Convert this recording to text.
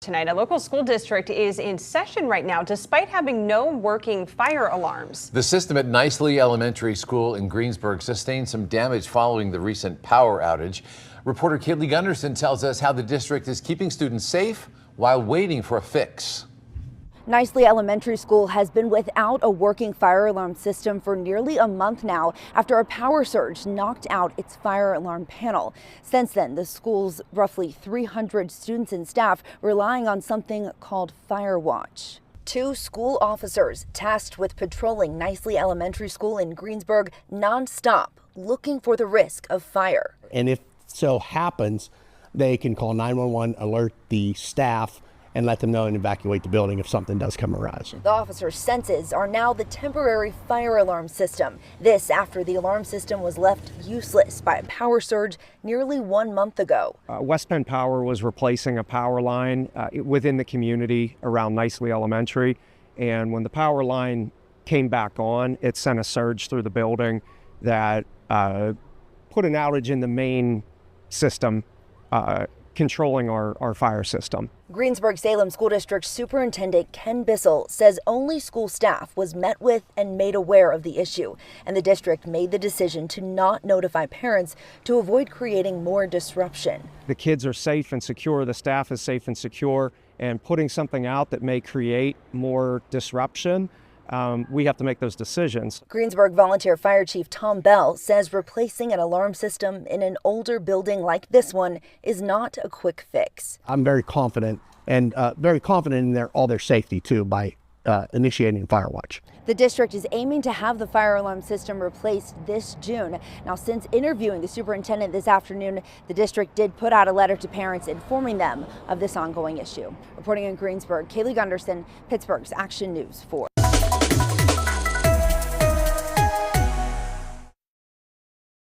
Tonight, a local school district is in session right now despite having no working fire alarms. The system at Nicely Elementary School in Greensburg sustained some damage following the recent power outage. Reporter Kaylee Gunderson tells us how the district is keeping students safe while waiting for a fix. Nicely Elementary School has been without a working fire alarm system for nearly a month now after a power surge knocked out its fire alarm panel. Since then, the school's roughly 300 students and staff relying on something called Fire Watch. Two school officers tasked with patrolling Nicely Elementary School in Greensburg nonstop, looking for the risk of fire. And if so happens, they can call 911, alert the staff, and let them know and evacuate the building if something does come arise. The officers' senses are now the temporary fire alarm system. This after the alarm system was left useless by a power surge nearly 1 month ago. West Penn Power was replacing a power line within the community around Nicely Elementary. And when the power line came back on, it sent a surge through the building that put an outage in the main system controlling our fire system. Greensburg-Salem School District Superintendent Ken Bissell says only school staff was met with and made aware of the issue, and the district made the decision to not notify parents to avoid creating more disruption. The kids are safe and secure, the staff is safe and secure, and putting something out that may create more disruption, we have to make those decisions. Greensburg Volunteer Fire Chief Tom Bell says replacing an alarm system in an older building like this one is not a quick fix. I'm very confident and very confident in all their safety too by initiating Fire Watch. The district is aiming to have the fire alarm system replaced this June. Now, since interviewing the superintendent this afternoon, the district did put out a letter to parents informing them of this ongoing issue. Reporting in Greensburg, Kaylee Gunderson, Pittsburgh's Action News 4.